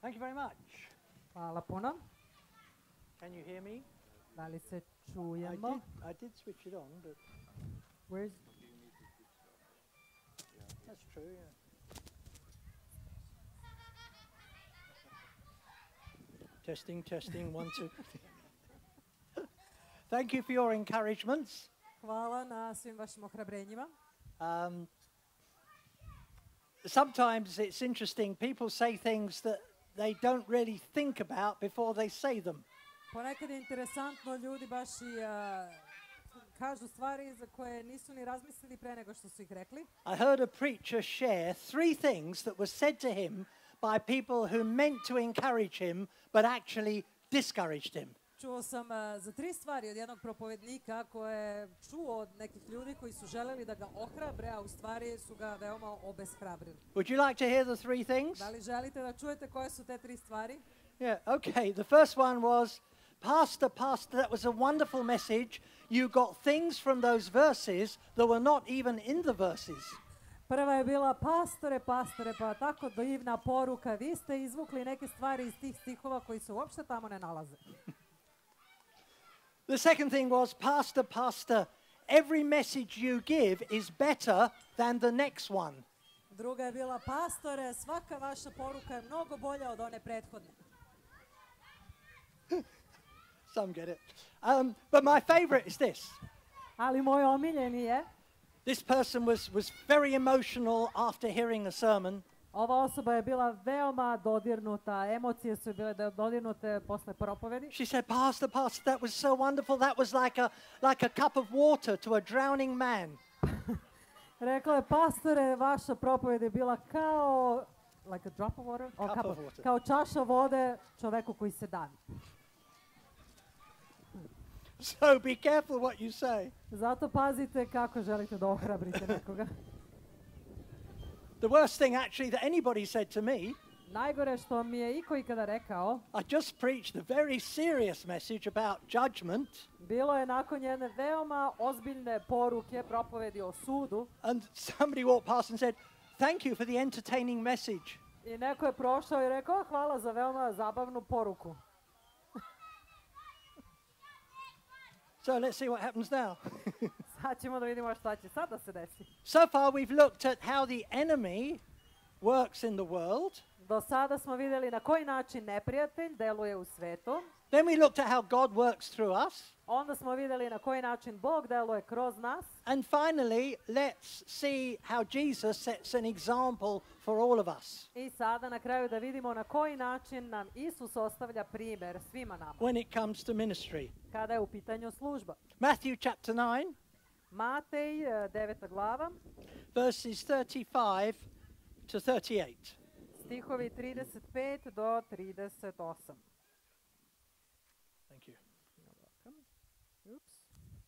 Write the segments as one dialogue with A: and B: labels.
A: Thank you very much.
B: Hvala puno.
A: Can you hear me?
B: Da li se čujemo?
A: I did switch it on, but
B: Where's...
A: that's true, yeah. Testing, 1, 2. Thank you for your encouragements.
B: Hvala na svim vašim ohrabrenjima.
A: Sometimes it's interesting, people say things that they don't really think about before they say them.
B: Ponekad je interesantno, ljudi baš i kažu stvari za koje nisu ni razmislili pre nego što su ih rekli.
A: I heard a preacher share 3 things that were said to him by people who meant to encourage him, but actually discouraged him.
B: Čuo sam za 3 stvari od jednog propovednika koje čuo od nekih ljudi koji su želeli da ga ohrabre, a u stvari su ga veoma obeshrabrili.
A: Would you like to hear the 3 things?
B: Da li želite da čujete koje su te 3 stvari?
A: Yeah, okay. The first one was, Pastor, that was a wonderful message. You got things from those verses that were not even in the verses.
B: Prva je bila, pastore, pa tako divna poruka. Vi ste izvukli neke stvari iz tih stihova koji se uopšte tamo ne nalaze.
A: The second thing was, Pastor, every message you give is better than the next one.
B: Druga je bila, pastore, svaka vaša poruka je mnogo bolja od one prethodne.
A: Some get it. But my favorite is this.
B: Ali moj omiljeni je,
A: This person was very emotional after hearing a sermon.
B: ova osoba je bila veoma dodirnuta, emocije su bile dodirnute posle propovedi.
A: She said, Pastor, that was so wonderful. That was like a cup of water to a drowning man.
B: Rekla je, pastore, vaša propoved je bila kao, like a drop of water?
A: Cup of water.
B: Kao čaša vode čoveku koji se davi.
A: So be careful what you say.
B: Zato pazite kako želite da ohrabrite nekoga.
A: The worst thing actually that anybody said to me,
B: Najgore što mi je iko ikada rekao,
A: I just preached a very serious message about judgment,
B: bilo je nakon jedne veoma ozbiljne poruke, propovedi o sudu,
A: and somebody walked past and said, thank you for the entertaining message.
B: i neko je prošao i rekao, hvala za veoma zabavnu poruku.
A: So let's see what happens now.
B: Sad ćemo da vidimo šta će sad da se desi.
A: So far we've looked at how the enemy works in the world.
B: Do sada smo vidjeli na koji način neprijatelj deluje u svetu.
A: Then we looked at how God works through us.
B: Onda smo vidjeli na koji način Bog deluje kroz nas.
A: And finally, let's see how Jesus sets an example for all of us.
B: I sada na kraju da vidimo na koji način nam Isus ostavlja primjer svima nama.
A: When it comes to ministry.
B: Kada je u pitanju služba.
A: Matthew chapter 9.
B: Matej 9. glava.
A: Verses 35 to 38.
B: Stihovi 35 do 38.
A: Thank you.
B: Oops.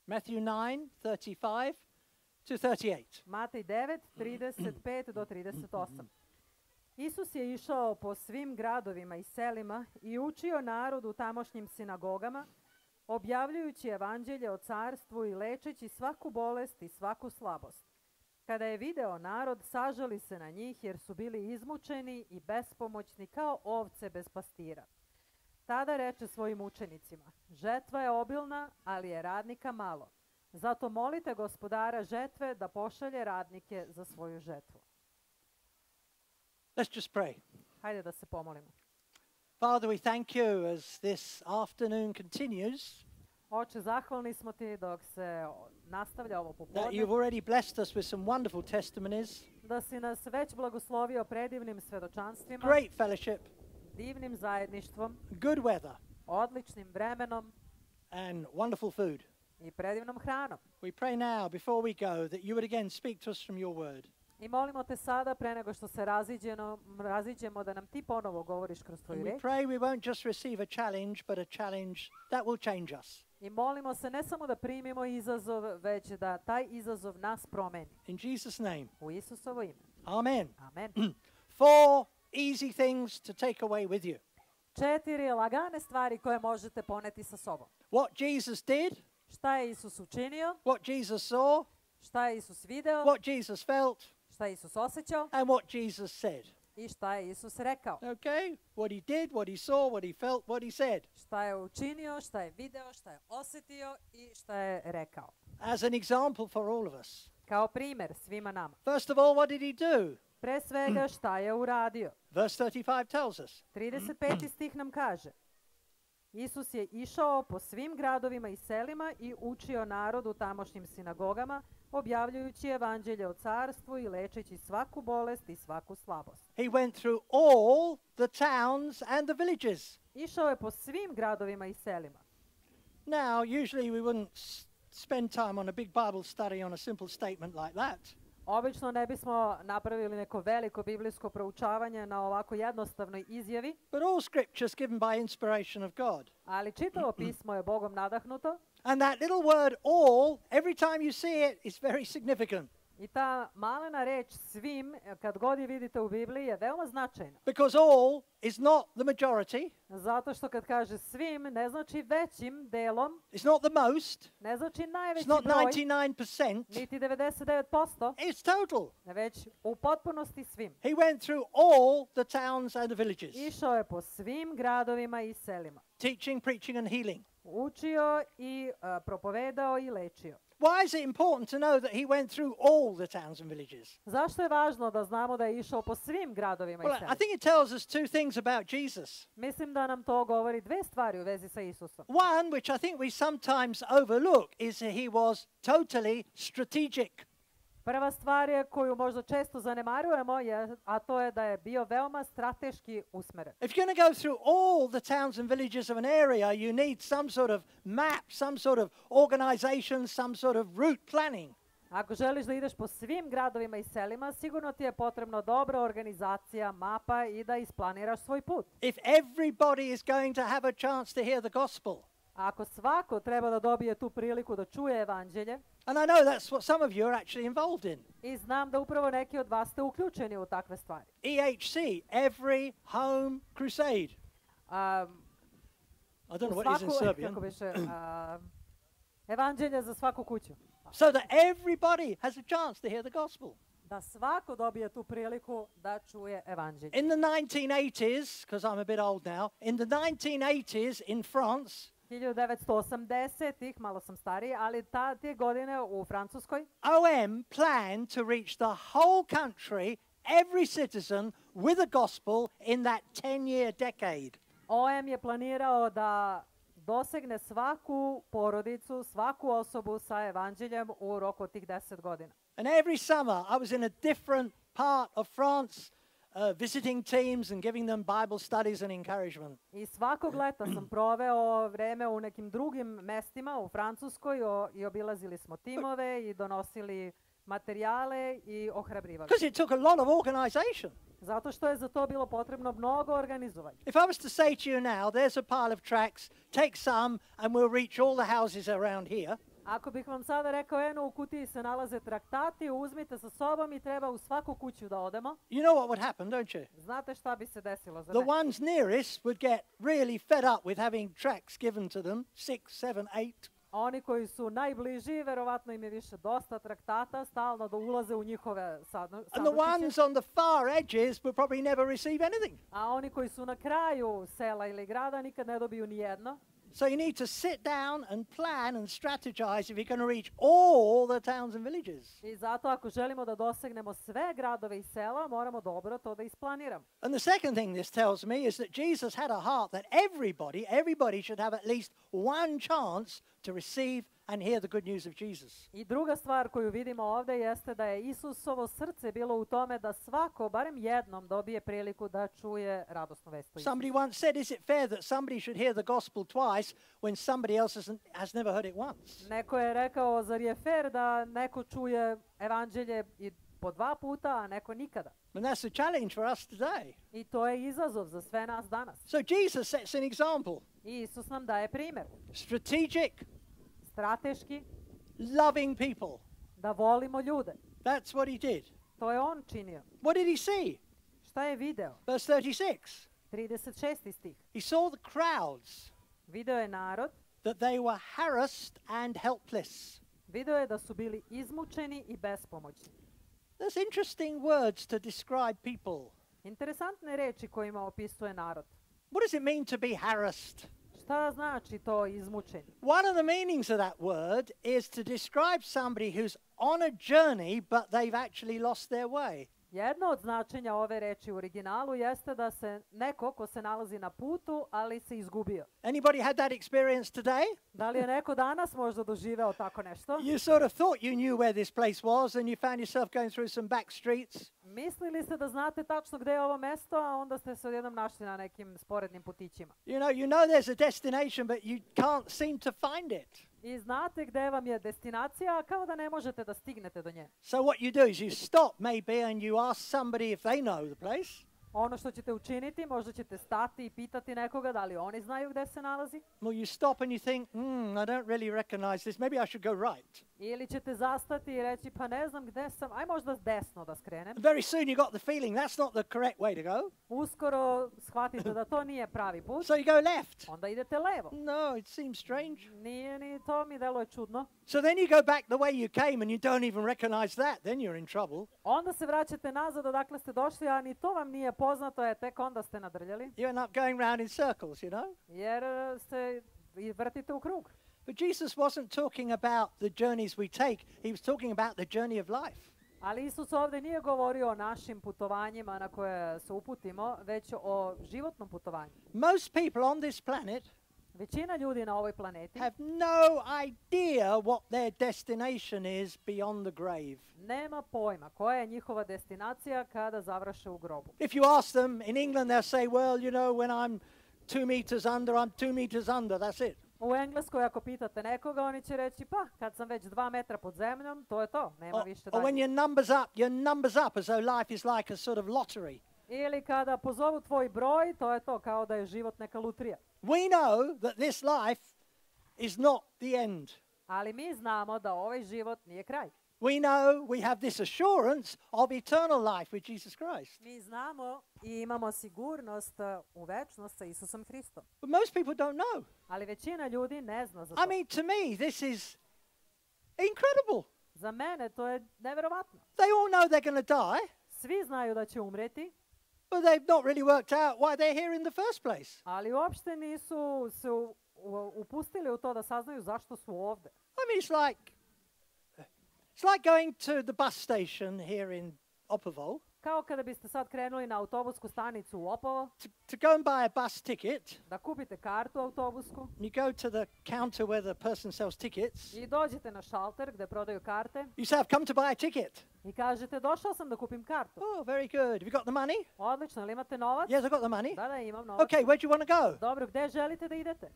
A: Matthew 9, 35 to 38.
B: Matej 9, 35 do 38. Isus je išao po svim gradovima i selima i učio narod u tamošnjim sinagogama, objavljujući evanđelje o carstvu i lečeći svaku bolest i svaku slabost. Kada je video narod, sažali se na njih jer su bili izmučeni i bespomoćni kao ovce bez pastira. Tada reče svojim učenicima, žetva je obilna, ali je radnika malo. Zato molite gospodara žetve da pošalje radnike za svoju žetvu.
A: Let's just pray.
B: Hajde da se pomolimo.
A: Father, we thank you as this afternoon continues,
B: Oče, zahvalni smo ti dok se nastavlja ovo
A: that
B: popodne,
A: you've already blessed us with some wonderful testimonies,
B: da si nas već blagoslovio predivnim svedočanstvima,
A: great fellowship,
B: divnim zajedništvom,
A: good weather,
B: odličnim vremenom
A: and wonderful food.
B: i predivnom hranom.
A: We pray now, before we go, that you would again speak to us from your word.
B: I molimo te sada, pre nego što se raziđemo, da nam ti ponovo govoriš kroz
A: And
B: tvoju
A: we
B: reč.
A: pray we won't just receive a challenge, but a challenge that will change us.
B: I molimo se ne samo da primimo izazov, već da taj izazov nas promeni.
A: In Jesus' name,
B: U Isusovo ime.
A: amen.
B: Amen.
A: 4 easy things to take away with you.
B: 4 lagane stvari koje možete poneti sa sobom.
A: What Jesus did,
B: Šta je Isus učinio?
A: what Jesus saw,
B: Šta je Isus video?
A: what Jesus felt,
B: Šta je Isus osjećao?
A: and what Jesus said.
B: I šta je Isus rekao?
A: Okay? What he did, what he saw, what he felt, what he said.
B: Šta je učinio, šta je video, šta je osjetio i šta je rekao.
A: As an example for all of us.
B: Kao primjer svima nama.
A: First of all, what did he do?
B: Pre svega šta je uradio?
A: Verse 35 tells us.
B: 35. stih nam kaže: Isus je išao po svim gradovima i selima i učio narod u tamošnjim sinagogama, objavljujući evanđelje o carstvu i lečeći svaku bolest i svaku slabost.
A: He went through all the towns and the villages.
B: Išao je po svim gradovima i selima.
A: Now, usually we wouldn't spend time on a big Bible study on a simple statement like that.
B: Obično ne bismo napravili neko veliko biblijsko proučavanje na ovako jednostavnoj izjavi,
A: But all scripture's given by inspiration of God.
B: ali čitavo pismo je Bogom nadahnuto
A: And that little word all, every time you see it, is very significant.
B: i ta malena reč svim, kad god je vidite u Bibliji, je veoma značajna.
A: Because all is not the majority,
B: Zato što kad kaže svim, ne znači većim delom,
A: it's not the most,
B: ne znači
A: it's
B: najveći
A: not
B: broj,
A: 99%,
B: niti 99%,
A: it's total.
B: već u potpunosti svim.
A: He went through all the towns and the villages,
B: Išao je po svim gradovima i selima.
A: teaching, preaching and healing.
B: Učio i propovedao i lečio.
A: Why is it important to know that he went through all the towns and villages?
B: Zašto je važno da znamo da je išao po svim gradovima i
A: Well, I
B: selima?
A: think it tells us two things about Jesus.
B: Mislim da nam to govori dve stvari u vezi sa Isusom.
A: One, which I think we sometimes overlook, is that he was totally strategic.
B: Prva stvar je koju možda često zanemarujemo, a to je da je bio veoma strateški usmeren.
A: If you're going to go through all the towns and villages of an area, you need some sort of map, some sort of organization, some sort of route planning.
B: Ako želiš da ideš po svim gradovima i selima, sigurno ti je potrebno dobra organizacija, mapa i da isplaniraš svoj put.
A: If everybody is going to have a chance to hear the gospel.
B: Ako svako treba da dobije tu priliku da čuje evanđelje,
A: And I know that's what some of you are actually involved in.
B: i znam da upravo neki od vas ste uključeni u takve stvari.
A: EHC, every home crusade. I don't know what it is in Serbian.
B: Kako biše, evanđelje za svaku kuću.
A: So that everybody has a chance to hear the gospel.
B: Da svako dobije tu priliku da čuje evanđelje.
A: In the 1980s, because I'm a bit old now, in the 1980s in France,
B: 1980-ih, malo sam stariji, ali te godine u Francuskoj,
A: OM planned to reach the whole country, every citizen, with the gospel in that 10-year decade.
B: OM je planirao da dosegne svaku porodicu, svaku osobu sa evanđeljem u roku od tih 10 godina.
A: And every summer I was in a different part of France, visiting teams and giving them Bible studies and encouragement.
B: I svakog leta sam proveo vreme u nekim drugim mestima u Francuskoj i obilazili smo timove i donosili materijale i ohrabrivali.
A: Because it took a lot of organization.
B: Zato što je za to bilo potrebno mnogo organizovanja.
A: If I was to say to you now, there's a pile of tracts, take some and we'll reach all the houses around here.
B: Ako bih vam sada rekao, eno u kutiji se nalaze traktati, uzmite sa sobom i treba u svaku kuću da odemo.
A: You know what would happen, don't you?
B: Znate šta bi se desilo za
A: The
B: ne?
A: ones nearest would get really fed up with having tracts given to them, 6, 7, 8.
B: Oni koji su najbliži, verovatno im je više dosta traktata, stalno da ulaze u njihove
A: And the
B: sandučiće.
A: ones on the far edges will probably never receive anything.
B: A oni koji su na kraju sela ili grada nikad ne dobiju ni jedno.
A: So you need to sit down and plan and strategize if you're going to reach all the towns and villages.
B: I zato ako želimo da dosegnemo sve gradove i sela, moramo dobro to da isplaniramo.
A: And the second thing this tells me is that Jesus had a heart that everybody should have at least one chance to receive and hear the good news of Jesus.
B: I druga stvar koju vidimo ovdje jeste da je Isusovo srce bilo u tome da svako, barem jednom, dobije priliku da čuje radosnu vest o Isusu.
A: Somebody once said, is it fair that somebody should hear the gospel twice when somebody else has never heard it once?
B: Neko je rekao, zar je fair da neko čuje evanđelje i po 2 puta, a neko nikada?
A: And that's the challenge for us today.
B: I to je izazov za sve nas danas.
A: So Jesus sets an example.
B: I Isus nam daje primjer.
A: Strategic,
B: Strateški,
A: loving people.
B: da volimo ljude.
A: That's what he did.
B: To je on činio.
A: What did he see?
B: Šta je video?
A: Verse 36.
B: 36. stih.
A: He saw the crowds,
B: Video je narod,
A: that they were harassed and helpless.
B: video je da su bili izmučeni i bespomoćni.
A: There's interesting words to describe people.
B: Interesantne reči kojima opisuje narod.
A: What does it mean to be harassed?
B: Šta znači to izmučen?
A: One of the meanings of that word is to describe somebody who's on a journey, but they've actually lost their way.
B: Jedno od značenja ove reči u originalu jeste da se neko ko se nalazi na putu, ali se izgubio.
A: Anybody had that experience today?
B: Da li je neko danas možda doživeo tako nešto?
A: You sort of thought you knew where this place was and you found yourself going through some back streets.
B: Mislili ste da znate tačno gde je ovo mesto, a onda ste se odjednom našli na nekim sporednim putićima.
A: You know there's a destination, but you can't seem to find it.
B: I znate gde vam je destinacija, a kao da ne možete da stignete do nje.
A: So what you do is you stop maybe and you ask somebody if they know the place.
B: Ono što ćete učiniti, možda ćete stati i pitati nekoga da li oni znaju gde se nalazi.
A: Well, you stop and you think, I don't really recognize this. Maybe I should go right.
B: Ili ćete zastati i reći, pa ne znam gde sam, aj možda desno da skrenem.
A: Very soon you got the feeling that's not the correct way to go.
B: Uskoro shvatite da to nije pravi put.
A: So you go left.
B: Onda idete levo.
A: No, it seems strange.
B: Nije ni to, mi deluje čudno.
A: So then you go back the way you came and you don't even recognize that. Then you're in trouble.
B: Onda se vraćate nazad odakle ste došli, a ni to vam nije poznato, tek onda ste nadrljali.
A: You end up going round in circles, you know.
B: Jer se vrtite u krug.
A: But Jesus wasn't talking about the journeys we take. He was talking about the journey of life.
B: Ali Isus ovdje nije govorio o našim putovanjima na koje se uputimo, već o životnom putovanju.
A: Most people on this planet
B: Većina ljudi na ovoj planeti
A: have no idea what their destination is beyond the grave.
B: nema pojma koja je njihova destinacija kada završe u grobu.
A: If you ask them in England, they'll say, well, you know, when I'm 2 meters under, I'm 2 meters under, that's it.
B: U Engleskoj ako pitate nekoga, oni će reći, pa kad sam već 2 metra pod zemljom, to je to, nema više
A: Or when
B: dalje.
A: your numbers up as though life is like a sort of lottery.
B: Ili kada pozovu tvoj broj, to je to, kao da je život neka lutrija.
A: We know that this life is not the end.
B: Ali mi znamo da ovaj život nije kraj.
A: We know we have this assurance of eternal life with Jesus Christ.
B: Mi znamo i imamo sigurnost u večnost sa Isusom Hristom.
A: But most people don't know.
B: Ali većina ljudi ne zna za to.
A: I mean, to me, this is incredible.
B: Za mene to je neverovatno.
A: They all know they're going to die,
B: Svi znaju da će umreti,
A: but they've not really worked out why they're here in the first place.
B: ali uopšte nisu se upustili u to da saznaju zašto su ovde.
A: I mean, it's like going to the bus station here in Opovo
B: Kao kada biste sad krenuli na autobusku stanicu u Opovo,
A: to go and buy a bus ticket.
B: da kupite kartu autobusku
A: You go to the counter where the person sells tickets.
B: i dođete na šalter gde prodaju karte
A: You say, I've come to buy a ticket.
B: i kažete došao sam da kupim kartu.
A: Oh, very good. Have you got the money?
B: Odlično, ali imate novac?
A: Yes, I've got the money.
B: Da, imam novac.
A: Okay, where do you want to go?
B: Dobro, gde želite da idete?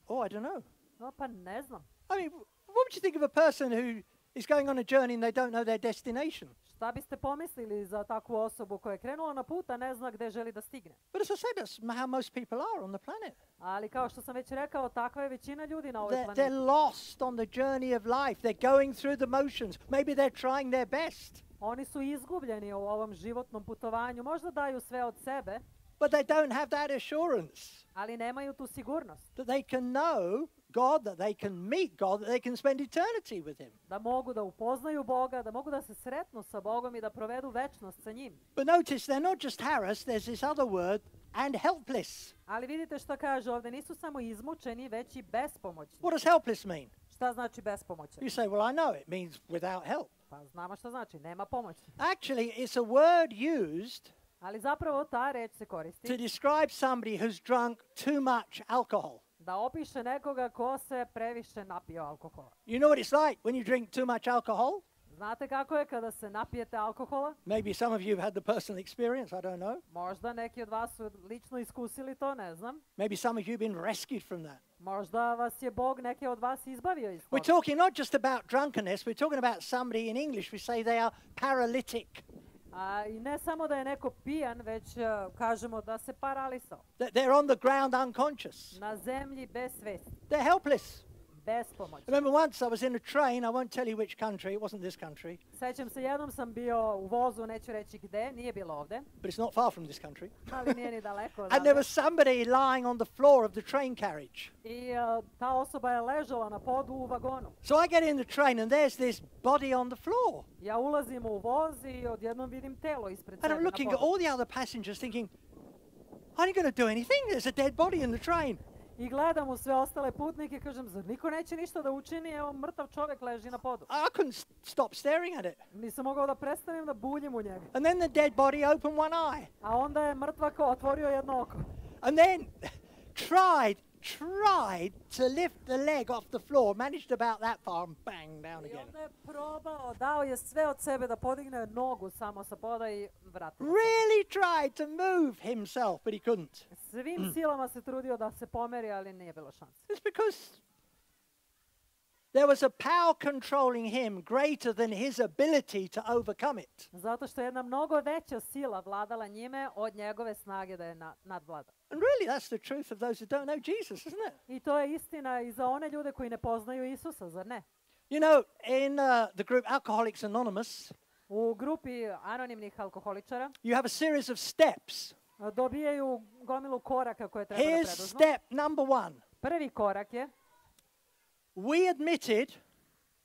A: Oh, I don't know.
B: No, pa ne znam.
A: I mean, what would you think of a person who is going on a journey and they don't know their destination?
B: Šta biste pomislili za takvu osobu koja je krenula na put, a ne zna gde želi da stigne?
A: But as I said, that's how most people are on the planet.
B: Ali kao što sam već rekao, takva je većina ljudi na ovoj
A: They're
B: planeti.
A: lost on the journey of life. They're going through the motions. Maybe they're trying their best,
B: Oni su izgubljeni u ovom životnom putovanju, možda daju sve od sebe,
A: but they don't have that assurance
B: ali nemaju tu sigurnost
A: that they can know God, that they can meet God, that they can spend eternity with Him.
B: da mogu da upoznaju Boga, da mogu da se sretnu sa Bogom i da provedu večnost sa njim.
A: But notice they're not just harassed, there's this other word, and helpless.
B: Ali vidite što kaže ovdje, nisu samo izmučeni, već i bespomoćni.
A: What does helpless mean?
B: Šta znači bespomoćan?
A: You say, well, I know it means without help.
B: Pa znamo šta znači, nema pomoći.
A: Actually, it's a word used
B: Ali zapravo ta reč se
A: to
B: koristi
A: describe somebody who's drunk too much alcohol.
B: da opiše nekoga ko se previše napio alkohola.
A: You know what it's like when you drink too much alcohol?
B: Znate kako je kada se napijete alkohola?
A: Maybe some of you have had the personal experience, I don't know.
B: Možda neki od vas su lično iskusili to, ne znam.
A: Maybe some of you have been rescued from that.
B: Možda vas je Bog neke od vas izbavio iz
A: We're
B: toga.
A: talking not just about drunkenness, we're talking about somebody in English, we say they are paralytic.
B: I ne samo da je neko pijan, već kažemo da se paralisao.
A: That they're on the ground unconscious.
B: Na zemlji bez svesti.
A: They're helpless.
B: bespomoćni.
A: Remember once I was in a train, I won't tell you which country, it wasn't this country,
B: Sećam se, jednom sam bio u vozu, neću reći gde, nije bilo ovde,
A: but it's not far from this country.
B: ali nije ni daleko
A: And there
B: odavde.
A: was somebody lying on the floor of the train carriage.
B: I ta osoba je ležala na podu u vagonu.
A: So I get in the train and there's this body on the floor.
B: Ja ulazim u voz i odjednom vidim telo ispred
A: And
B: sebe
A: I'm
B: na
A: looking at
B: podu.
A: all the other passengers thinking, I ain't going to do anything. There's a dead body in the train.
B: I gledam u sve ostale putnike i kažem, zar niko neće ništa da učini, evo mrtav čovjek leži na podu.
A: I couldn't stop staring at it.
B: Nisam mogao da prestanem da buljim u njega.
A: And then the dead body opened one eye.
B: A onda je mrtvak otvorio jedno oko.
A: And then tried to lift the leg off the floor, managed about that far and bang, down
B: I
A: again.
B: onda je probao, dao je sve od sebe da podigne nogu samo sa poda i vratio.
A: Really tried to move himself, but he couldn't.
B: Svim silama se trudio da se pomeri, ali nije bilo šanse.
A: It's because there was a power controlling him greater than his ability to overcome it.
B: Zato što je jedna mnogo veća sila vladala njime od njegove snage da je nadvlada.
A: And really, that's the truth of those who don't know Jesus, isn't it?
B: I to je istina i za one ljude koji ne poznaju Isusa, zar ne?
A: You know, in the group Alcoholics Anonymous,
B: U grupi anonimnih alkoholičara
A: you have a series of steps.
B: dobijaju gomilu koraka koje treba da
A: Here's
B: preduzmu.
A: step number 1.
B: Prvi korak je,
A: We admitted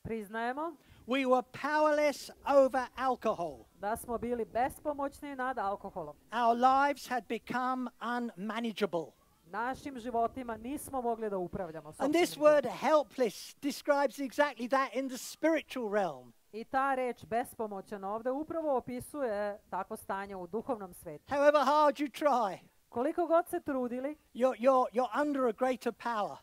B: priznajemo
A: we were powerless over alcohol.
B: da smo bili bespomoćni nad alkoholom.
A: Our lives had become unmanageable.
B: Našim životima nismo mogli da upravljamo.
A: And this
B: sopstvenim
A: word helpless describes exactly that in the spiritual realm.
B: I ta reč bespomoćan ovdje upravo opisuje takvo stanje u duhovnom svetu.
A: However hard you try,
B: Koliko god se trudili,
A: you're under a greater power.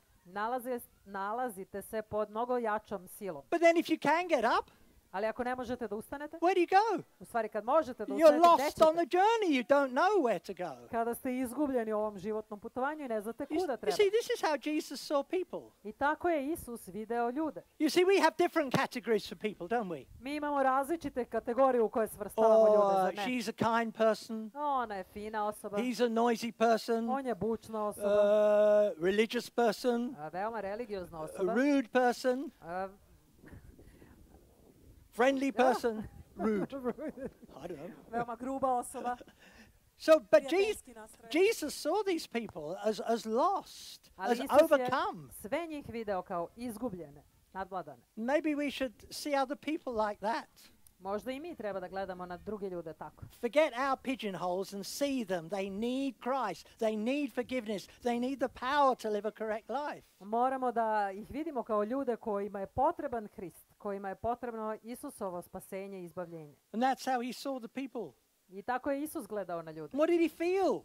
B: nalazite se pod mnogo jačom silom.
A: But then if you can get up,
B: Ali ako ne možete da ustanete,
A: where do you go?
B: u stvari kad možete da
A: You're
B: ustanete, gde
A: lost on
B: ćete?
A: the journey. You don't know where to go.
B: Kada ste izgubljeni u ovom životnom putovanju i ne znate kuda
A: You
B: treba.
A: see, this is how Jesus saw people.
B: I tako je Isus video ljude.
A: You see, we have different categories for people, don't we?
B: Mi imamo različite kategorije u koje svrstavamo ljude, zar ne?
A: She's a kind person.
B: Ona je fina osoba,
A: He's a noisy person.
B: on je bučna osoba,
A: Religious person.
B: veoma religiozna
A: A
B: osoba,
A: rude person. Friendly person. Rude. I don't know.
B: veoma gruba osoba.
A: So, but
B: prijateljski nastrojen.
A: Jesus saw these people as lost,
B: Ali
A: as
B: Isus je
A: overcome.
B: sve njih video kao izgubljene, nadvladane.
A: Maybe we should see other people like that.
B: Možda i mi treba da gledamo na druge ljude tako.
A: Forget our pigeonholes and see them. They need Christ. They need forgiveness. They need the power to live a correct life.
B: Moramo da ih vidimo kao ljude kojima je potreban Hrist, kojima je potrebno Isusovo spasenje i izbavljenje.
A: And that's how he saw the people.
B: I tako je Isus gledao na ljude.
A: What did he feel?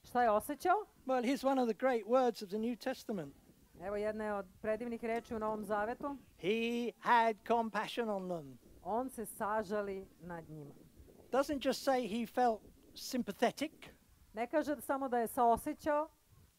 B: Šta je osjećao?
A: Well, here's one of the great words of the New Testament.
B: Evo jedne od predivnih reči u Novom Zavetu.
A: He had compassion on them.
B: On se sažali nad njima.
A: Doesn't just say he felt sympathetic.
B: Ne kaže samo da je saosjećao.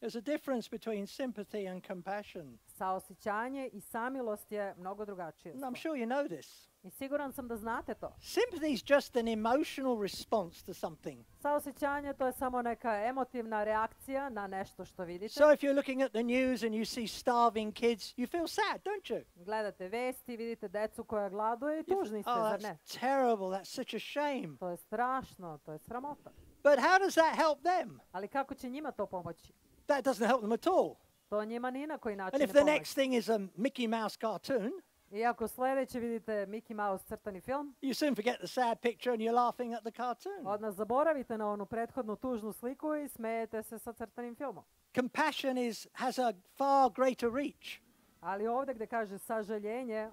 A: There's a difference between sympathy and compassion.
B: Saosjećanje i samilost je mnogo drugačije.
A: And I'm sure you know this.
B: I siguran sam da znate to.
A: Sympathy is just an emotional response to something.
B: Saosjećanje to je samo neka emotivna reakcija na nešto što vidite.
A: So if you're looking at the news and you see starving kids, you feel sad, don't you?
B: Gledate vesti, vidite decu koja gladuje i tužni ste,
A: Oh,
B: zar ne?
A: that's terrible. That's such a shame.
B: To je strašno, to je sramota.
A: But how does that help them?
B: Ali kako će njima to pomoći?
A: That doesn't help them at all.
B: To njima ni na koji način
A: And
B: ne
A: if the
B: pomoći.
A: next thing is a Mickey Mouse cartoon,
B: I ako sljedeće vidite Mickey Mouse crtani film,
A: you soon forget the sad picture and you're laughing at the cartoon.
B: odmah zaboravite na onu prethodnu tužnu sliku i smejete se sa crtanim filmom.
A: Compassion has a far greater reach.
B: Ali ovdje gdje kaže sažaljenje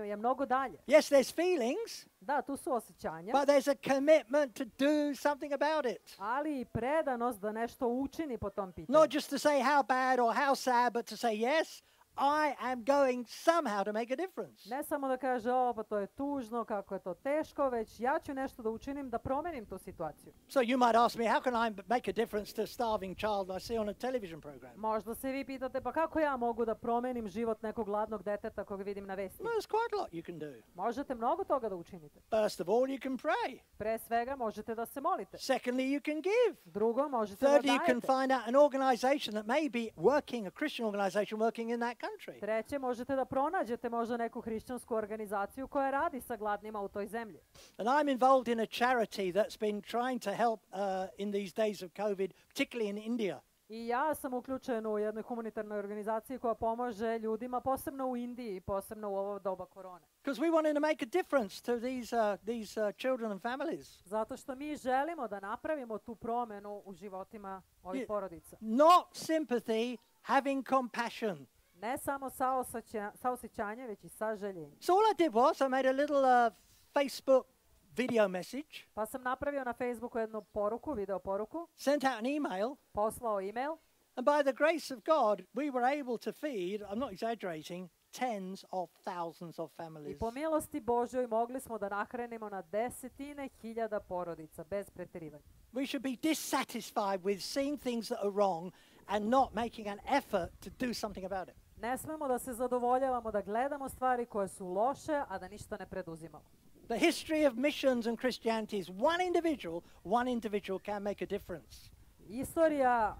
B: je mnogo dalje.
A: Yes, there's feelings,
B: Da, tu su osjećanja,
A: but there's a commitment to do something about it.
B: ali i predanost da nešto učini po tom pitanju.
A: Not just to say how bad or how sad, but to say, yes, I am going somehow to make a difference.
B: Ne samo da kaže, o, pa to je tužno, kako je to teško, već ja ću nešto da učinim da promenim tu situaciju.
A: So you might ask me, how can I make a difference to a starving child I see on a television program?
B: Možda se vi pitate, pa kako ja mogu da promenim život nekog gladnog deteta kog vidim na vesti?
A: Well, there's quite a lot you can do.
B: Možete mnogo toga da učinite.
A: First of all, you can pray.
B: Pre svega možete da se molite.
A: Secondly, you can give.
B: Drugo, možete da
A: Thirdly, you can
B: dajete.
A: find out an organization that may be working, a Christian organization working in that country. country.
B: Treće, možete da pronađete možda neku hrišćansku organizaciju koja radi sa gladnima u toj zemlji.
A: And I'm involved in a charity that's been trying to help in these days of COVID, particularly in India.
B: I ja sam uključen u jednoj humanitarnoj organizaciji koja pomaže ljudima, posebno u Indiji, posebno u ovo doba korone.
A: Because we wanted to make a difference to these children and families.
B: Zato što mi želimo da napravimo tu promenu u životima ovih porodica.
A: Not sympathy, having compassion.
B: Ne samo saosjećanje, već i sažaljenje.
A: So all I did was I made a little Facebook video message.
B: Pa sam napravio na Facebooku jednu poruku, video poruku.
A: Sent out an email.
B: Poslao email.
A: And by the grace of God, we were able to feed, I'm not exaggerating, tens of thousands of families.
B: I po milosti Božjoj mogli smo da nahranimo na desetine hiljada porodica, bez preterivanja.
A: We should be dissatisfied with seeing things that are wrong and not making an effort to do something about it.
B: Ne smemo da se zadovoljavamo da gledamo stvari koje su loše, a da ništa ne preduzimamo.
A: The history of missions and Christianity is one individual can make a difference.
B: Istorija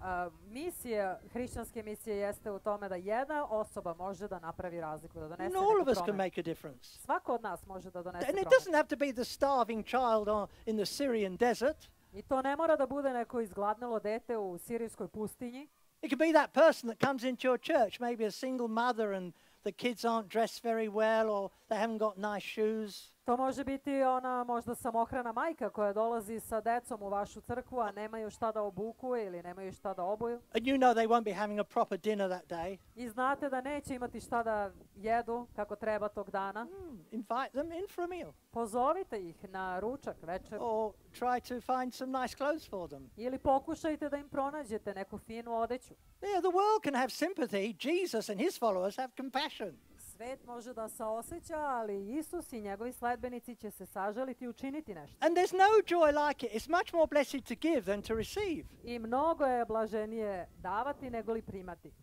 B: misije, hrišćanske misije jeste u tome da jedna osoba može da napravi razliku, da donese neku
A: All of us can
B: promenu.
A: make a difference.
B: Svako od nas može da donese
A: And it
B: promenu.
A: doesn't have to be the starving child in the Syrian desert.
B: I to ne mora da bude neko izgladnelo dete u sirijskoj pustinji.
A: It could be that person that comes into your church, maybe a single mother and the kids aren't dressed very well or they haven't got nice shoes.
B: To može biti ona možda samohrana majka koja dolazi sa decom u vašu crkvu, a nemaju šta da obuku ili nemaju šta da obuju.
A: And you know they won't be having a proper dinner that day.
B: I znate da neće imati šta da jedu kako treba tog dana.
A: Invite them in for a meal.
B: Pozovite ih na ručak, večer.
A: Or try to find some nice clothes for them.
B: Ili pokušajte da im pronađete neku finu odeću.
A: Yeah, the world can have sympathy. Jesus and his followers have compassion.
B: Svet može da saoseća, ali Isus i njegovi sledbenici će se sažaliti i učiniti nešto.
A: And there's no joy like it. It's much more blessed to give than to receive.
B: I mnogo je blaženije davati nego li primati.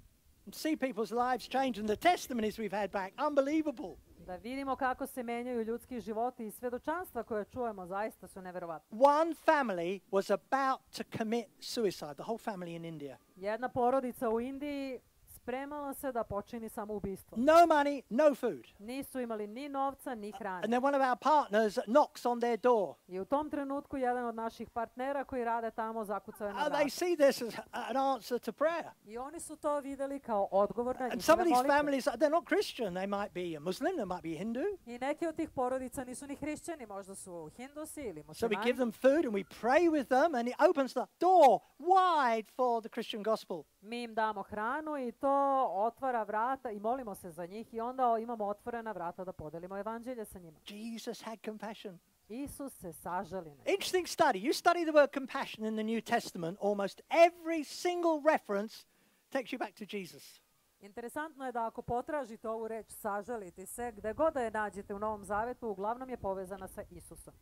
A: And see people's lives change and the testimonies we've had back, unbelievable.
B: Da vidimo kako se menjaju ljudski životi i svedočanstva koje čujemo zaista su neverovatne.
A: One family was about to commit suicide, the whole family in India.
B: Jedna porodica u Indiji spremala se da počini samoubistvo.
A: No money, no food.
B: Nisu imali ni novca, ni hrane.
A: And then one of our partners knocks on their door.
B: I u tom trenutku jedan od naših partnera koji rade tamo zakucao je na
A: And they
B: vrata.
A: see this as an answer to prayer.
B: I oni su to videli kao odgovor na
A: And some
B: njihove
A: of these
B: molitve.
A: families, they're not Christian. They might be a Muslim, they might be Hindu.
B: I neki od tih porodica nisu ni hrišćani, možda su hindusi ili
A: So we give
B: muslimani.
A: them food and we pray with them and it opens the door wide for the Christian gospel.
B: Mi im damo hranu i to otvara vrata i molimo se za njih i onda imamo otvorena vrata da podelimo evanđelje sa njima.
A: Jesus had compassion.
B: Isus se sažali na njih.
A: Interesting study. You study the word compassion in the New Testament, almost every single reference takes you back to Jesus.
B: Interesantno je da ako potražite ovu reč sažaliti se, gde god da je nađete u Novom Zavetu, uglavnom je povezana sa Isusom.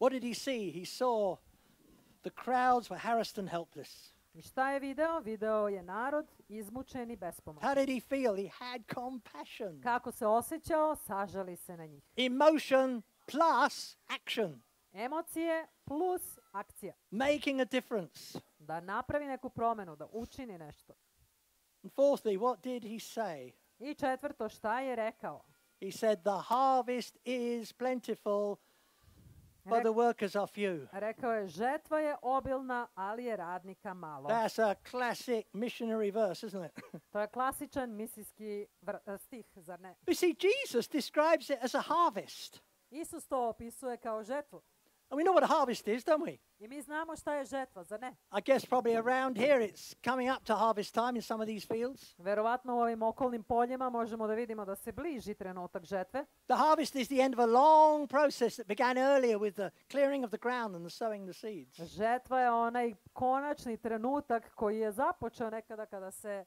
A: What did he see? He saw the crowds were harassed and helpless.
B: I šta je video? Video je narod izmučen i bespomoćan.
A: How did he feel? He had compassion.
B: Kako se osjećao? Sažali se na njih.
A: Emotion plus action.
B: Emocije plus akcija.
A: Making a difference.
B: Da napravi neku promenu, da učini nešto.
A: And fourthly, what did he say?
B: I četvrto, šta je rekao?
A: He said, the harvest is plentiful, but the workers are few.
B: Rekao je, žetva je obilna, ali je radnika malo.
A: That's a classic missionary verse, isn't it?
B: To je klasičan misijski stih, zar ne?
A: You see, Jesus describes it as a harvest.
B: Isus to opisuje kao žetvu.
A: And we know what a harvest is, don't we?
B: I mi znamo šta je žetva, zar ne?
A: I guess probably around here it's coming up to harvest time in some of these fields.
B: Verovatno u ovim okolnim poljima možemo da vidimo da se bliži trenutak žetve.
A: The harvest is the end of a long process that began earlier with the clearing of the ground and the sowing the seeds.
B: Žetva je onaj konačni trenutak koji je započeo nekada kada se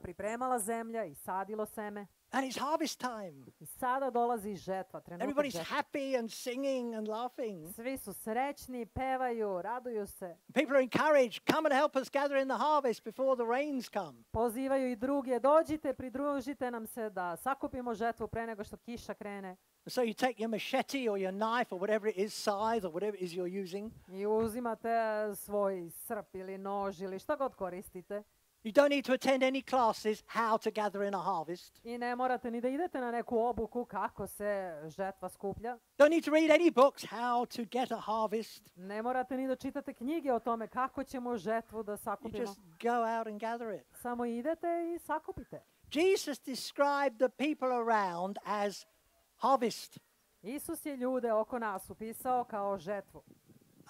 B: pripremala zemlja i sadilo seme.
A: And it's harvest time.
B: I sada dolazi žetva, trenutak
A: Everybody's
B: žetve.
A: happy and singing and laughing.
B: Svi su srećni, pevaju, raduju se.
A: People are encouraged, come and help us gather in the harvest before the rains come.
B: Pozivaju i druge, dođite, pridružite nam se da sakupimo žetvu pre nego što kiša krene.
A: So you take your machete or your knife or whatever it is, scythe or whatever it is you're using.
B: I uzimate svoj srp ili nož ili šta god koristite.
A: You don't need to attend any classes how to gather in a harvest.
B: I ne morate ni da idete na neku obuku kako se žetva skuplja.
A: Don't need to read any books how to get a harvest.
B: Ne morate ni da čitate knjige o tome kako ćemo žetvu da
A: You
B: sakupimo.
A: just go out and gather it.
B: Samo idete i sakupite.
A: Jesus described the people around as harvest.
B: Isus je ljude oko nas upisao kao žetvu.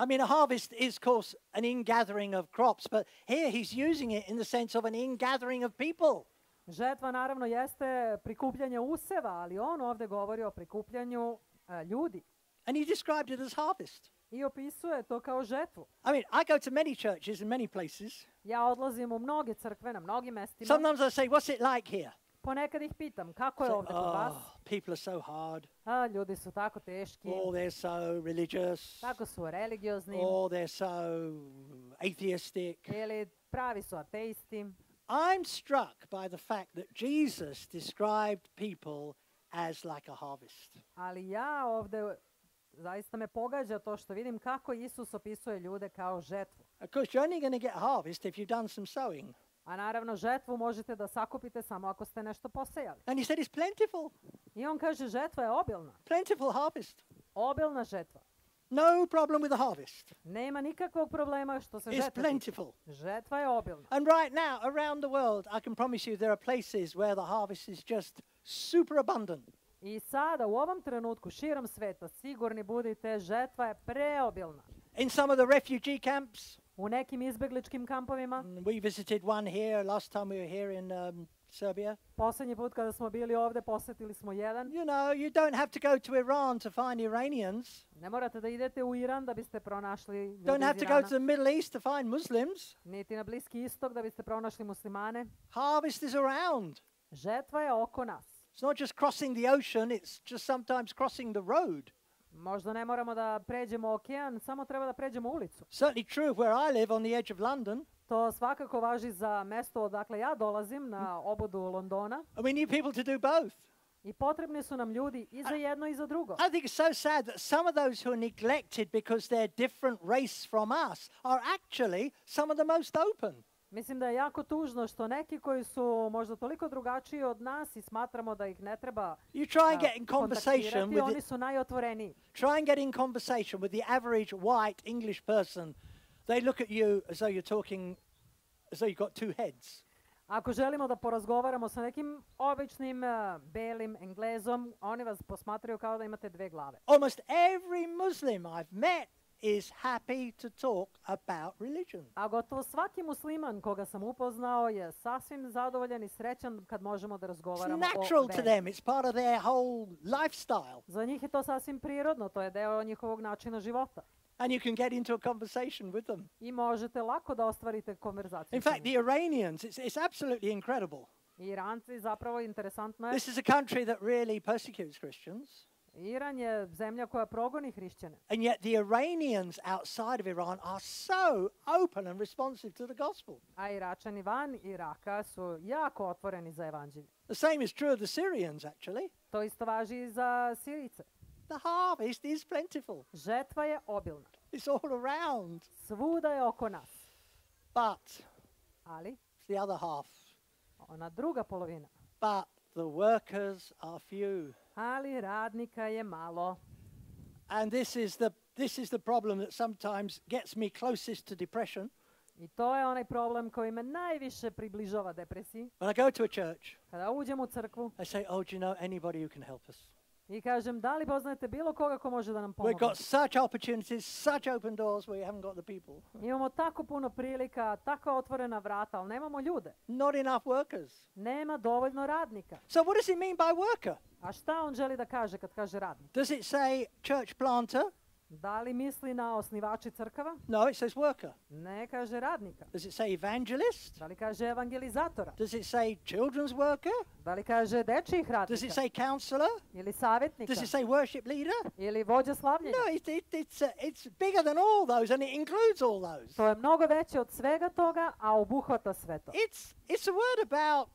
A: I mean, a harvest is, of course, an ingathering of crops, but here he's using it in the sense of an ingathering of people.
B: Žetva naravno jeste prikupljanje useva, ali on ovdje govori o prikupljanju ljudi
A: And he described it as harvest.
B: i opisuje to kao žetvu.
A: I mean, I go to many churches in many places.
B: Ja odlazim u mnoge crkve na mnogim mestima.
A: Sometimes I say, what's it like here?
B: Ponekad ih pitam kako je
A: Say,
B: ovdje kod vas.
A: people are so hard.
B: Ljudi su tako teški,
A: They're so religious.
B: tako su religiozni
A: They're so atheistic.
B: ili pravi su ateisti.
A: I'm struck by the fact that Jesus described people as like a harvest.
B: Ali ja ovdje zaista me pogađa to što vidim kako Isus opisuje ljude kao žetvu.
A: Of course, you're only going to get a harvest if you've done some sowing.
B: A naravno žetvu možete da sakupite samo ako ste nešto posejali.
A: And he said it's plentiful.
B: I on kaže žetva je obilna.
A: Plentiful harvest.
B: Obilna žetva.
A: No problem with the harvest.
B: Nema nikakvog problema što se
A: It's
B: žetva tiče.
A: plentiful.
B: Žetva je obilna.
A: And right now, around the world, I can promise you there are places where the harvest is just super abundant.
B: I sada u ovom trenutku širom sveta sigurni budite, žetva je preobilna.
A: In some of the refugee camps,
B: U nekim izbegličkim kampovima,
A: we visited one here last time we were here in Serbia.
B: posljednji put kada smo bili ovdje posjetili smo jedan.
A: You know, you don't have to go to Iran to find Iranians.
B: Ne morate da idete u Iran da biste pronašli ljude
A: Don't have
B: iz
A: to go to
B: Irana,
A: the Middle East to find Muslims.
B: niti na Bliski istok da biste pronašli muslimane.
A: Harvest is around.
B: Žetva je oko nas.
A: It's not just crossing the ocean, it's just sometimes crossing the road.
B: Možda ne moramo da pređemo okean, samo treba da pređemo ulicu.
A: Certainly true where I live on the edge of London.
B: To svakako važi za mesto odakle ja dolazim, na obodu Londona.
A: And we need people to do both.
B: I potrebni su nam ljudi i za jedno i za drugo.
A: I think it's so sad that some of those who are neglected because they're different race from us are actually some of the most open.
B: Mislim da je jako tužno što neki koji su možda toliko drugačiji od nas i smatramo da ih ne treba
A: You try and get in conversation
B: kontaktirati,
A: with
B: oni su najotvoreniji.
A: try and get in conversation with the average white English person. They look at you as though you're talking as though you've got two heads.
B: Ako želimo da porazgovaramo sa nekim običnim belim Englezom, oni vas posmatraju kao da imate dve glave.
A: Almost every Muslim I've met is happy to talk about religion.
B: A gotovo svaki musliman koga sam upoznao je sasvim zadovoljan i srećan kad možemo da
A: It's
B: razgovaramo o
A: natural to
B: veri.
A: them. It's part of their whole lifestyle.
B: Za njih je to sasvim prirodno, to je deo njihovog načina života.
A: And you can get into a conversation with them.
B: I možete lako da ostvarite konverzaciju.
A: In
B: sa
A: fact,
B: njima.
A: the Iranians, it's absolutely incredible.
B: Iranci zapravo interesantno je.
A: This is a country that really persecutes Christians.
B: Iran je zemlja koja progoni hrišćane.
A: And yet the Iranians outside of Iran are so open and responsive to the gospel.
B: A Iračani van Iraka su jako otvoreni za evanđelje.
A: The same is true of the Syrians, actually.
B: To isto važi i za Sirice.
A: The harvest is plentiful.
B: Žetva je obilna.
A: It's all around.
B: Svuda je oko nas.
A: But
B: Ali
A: it's the other half.
B: ona druga polovina.
A: But the workers are few.
B: Ali radnika je malo.
A: And this is the problem that sometimes gets me closest to depression.
B: I to je onaj problem koji me najviše približava depresiji.
A: When I go to a church,
B: Kada uđem u crkvu
A: I say, oh, do you know anybody who can help us?
B: i kažem da li poznajete bilo koga ko može da nam
A: We've
B: pomogne.
A: got such opportunities, such open doors where you haven't got the people.
B: Imamo tako puno prilika, tako otvorena vrata, ali nemamo ljude.
A: Not enough workers.
B: Nema dovoljno radnika.
A: So what does it mean by worker?
B: A šta on želi da kaže kad kaže radnik?
A: Does it say church planter?
B: Da li misli na osnivači crkava?
A: No, it says worker.
B: Ne kaže radnika.
A: Does it say evangelist?
B: Da li kaže evangelizatora?
A: Does it say children's worker?
B: Da li kaže dečijih
A: Does it
B: radnika?
A: say counselor?
B: Ili savjetnika?
A: Does it say worship leader?
B: Ili vođa slavljenja?
A: No, it's bigger than all those, and it includes all those.
B: To je mnogo veće od svega toga, a obuhvata sve to.
A: It's a word about